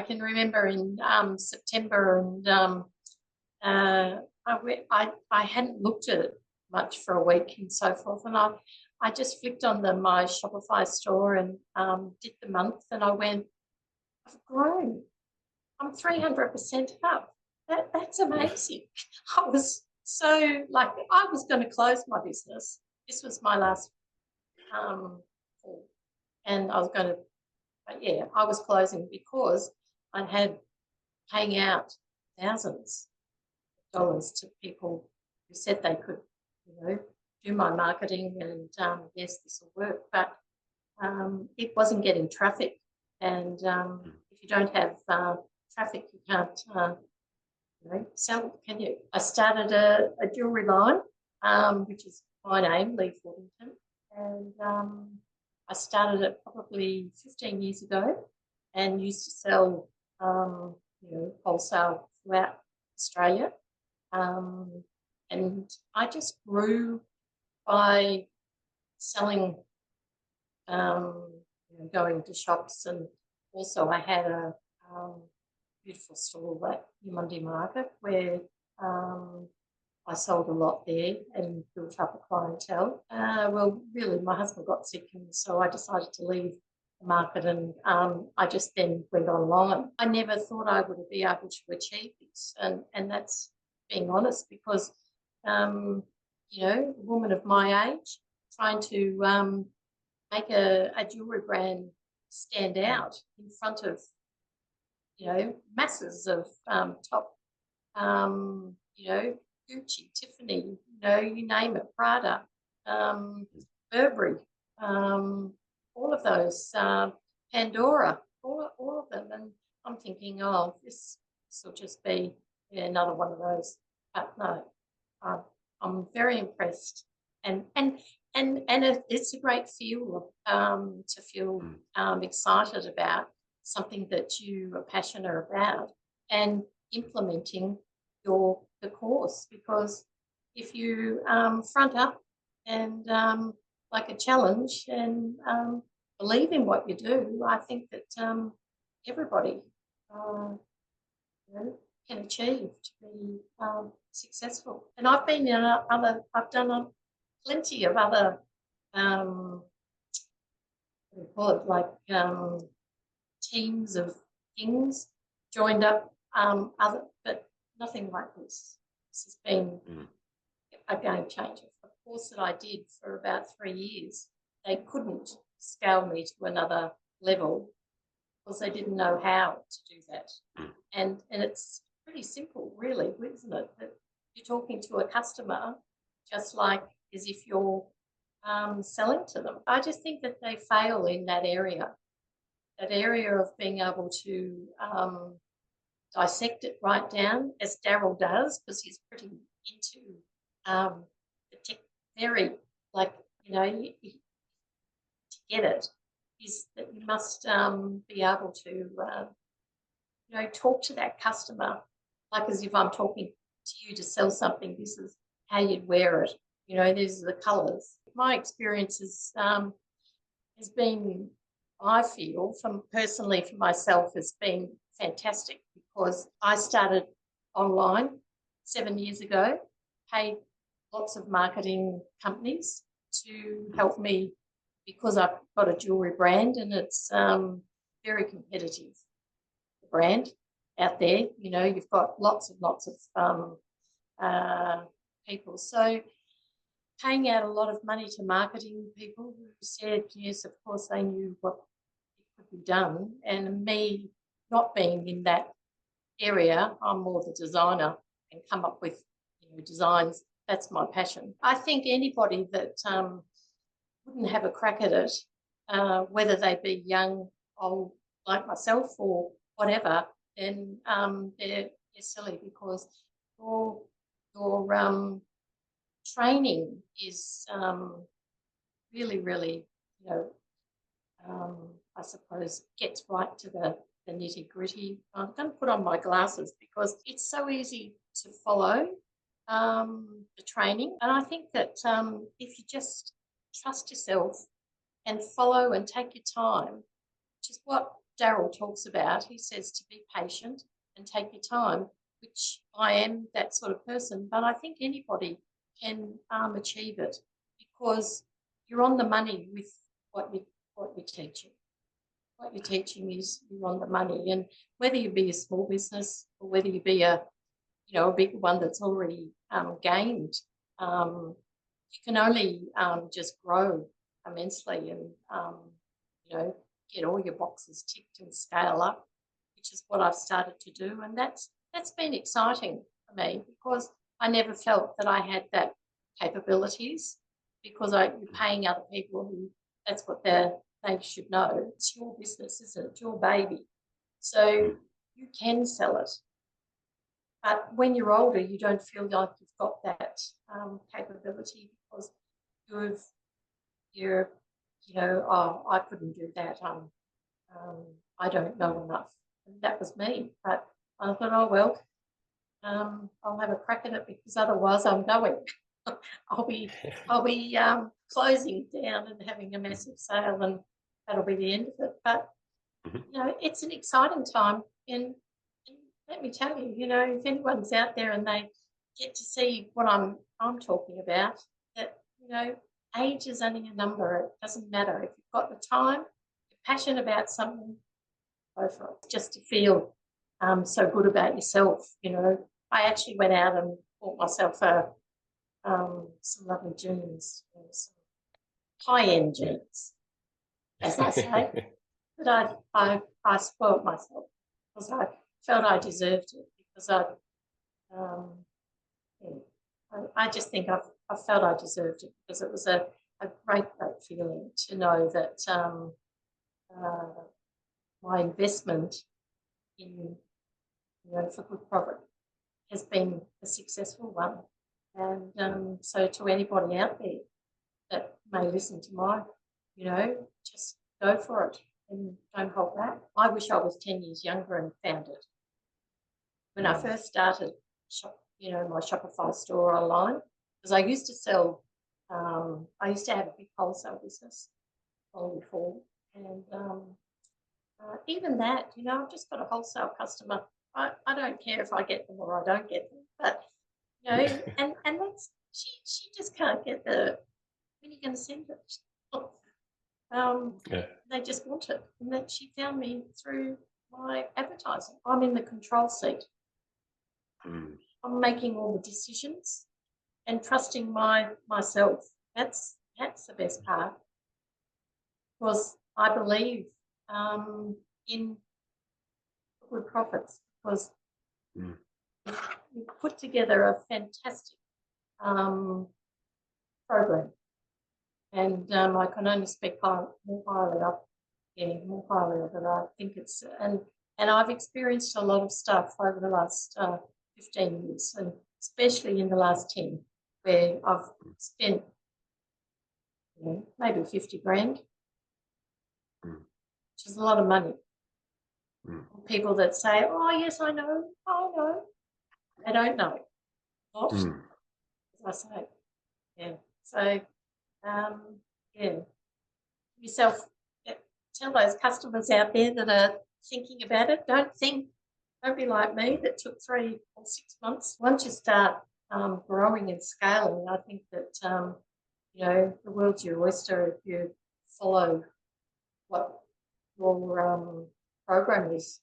I can remember in September, and I hadn't looked at it much for a week and so forth, and I just flicked on my Shopify store and did the month, and I went, I've grown. I'm 300% up. That's amazing. I was so like I was going to close my business. This was my last fall, and I was going to, but yeah, I was closing because I had paying out thousands of dollars to people who said they could, do my marketing, and yes, this will work, but it wasn't getting traffic, and if you don't have traffic, you can't sell, can you? I started a jewellery line, which is my name, Leigh, and I started it probably 15 years ago, and used to sell, wholesale throughout Australia, and I just grew by selling, going to shops, and also I had a beautiful stall at Monday Market where I sold a lot there and built up a clientele. Well, really, my husband got sick, and so I decided to leave the market, and I just then went online. I never thought I would be able to achieve this, and that's being honest, because, a woman of my age trying to make a jewellery brand stand out in front of, masses of top, Gucci, Tiffany, you name it, Prada, Burberry, all of those, Pandora, all of them. And I'm thinking, oh, this will just be another one of those. But no, I'm very impressed, and it's a great feel to feel excited about something that you are passionate about, and implementing the course, because if you front up and like a challenge, and believe in what you do, I think that everybody can achieve to be successful. And I've been in I've done plenty of other what do you call it, like teams of things, joined up but nothing like this. This has been a game changer. The course that I did for about 3 years, they couldn't scale me to another level because they didn't know how to do that. And it's pretty simple, really, isn't it? That you're talking to a customer just like as if you're selling to them. I just think that they fail in that area of being able to dissect it right down, as Daryl does, because he's pretty into the tech, very, like, to get it, is that you must be able to, talk to that customer like as if I'm talking to you to sell something. This is how you'd wear it. These are the colours. My experience has been, I feel, personally for myself, has been fantastic, because I started online 7 years ago, paid lots of marketing companies to help me, because I've got a jewellery brand, and it's very competitive, the brand out there. You've got lots of people. So paying out a lot of money to marketing people who said, yes, of course they knew what could be done, and me not being in that area, I'm more the designer and come up with designs. That's my passion. I think anybody that wouldn't have a crack at it, whether they be young, old, like myself, or whatever, then they're silly, because your training is really, really, I suppose, gets right to the nitty gritty. I'm going to put on my glasses because it's so easy to follow the training. And I think that if you just trust yourself and follow and take your time, which is what Daryl talks about. He says to be patient and take your time, which I am that sort of person, but I think anybody can achieve it because you're on the money with what you're teaching. What you're teaching is you're on the money, and whether you be a small business or whether you be a big one that's already gained, you can only just grow immensely and get all your boxes ticked and scale up, which is what I've started to do, and that's been exciting for me because I never felt that I had that capabilities because you're paying other people who that's what they should know. It's your business, isn't it? It's your baby. So you can sell it. But when you're older, you don't feel like you've got that capability because I couldn't do that. I don't know enough. And that was me. But I thought, oh, well, I'll have a crack at it because otherwise I'm going. I'll be closing down and having a massive sale, and that'll be the end of it. But it's an exciting time, and let me tell you, if anyone's out there and they get to see what I'm talking about, that age is only a number. It doesn't matter if you've got the time, you're passionate about something, go for it. Just to feel so good about yourself, I actually went out and bought myself some lovely jeans, some high-end jeans, as I say. But I spoiled myself because I felt I deserved it because I just think I felt I deserved it because it was a great feeling to know that my investment in for good profit has been a successful one. And so to anybody out there that may listen to my, just go for it and don't hold back. I wish I was 10 years younger and found it. When I first started, my Shopify store online, because I used to sell, I used to have a big wholesale business long before, and even that, I've just got a wholesale customer. I don't care if I get them or I don't get them, but and that's she just can't get when are you going to send it? They just want it, and that she found me through my advertising. I'm in the control seat. I'm making all the decisions and trusting myself. That's the best part because I believe in good profits because we put together a fantastic program, and I can only speak more highly of it. I think it's and I've experienced a lot of stuff over the last 15 years, and especially in the last 10, where I've spent maybe 50 grand, which is a lot of money. People that say, oh, yes, I know. They don't know. What? As I say. Yeah. So, yourself, tell those customers out there that are thinking about it, don't be like me that took 3 or 6 months. Once you start growing and scaling, I think that, the world's your oyster if you follow what your program is.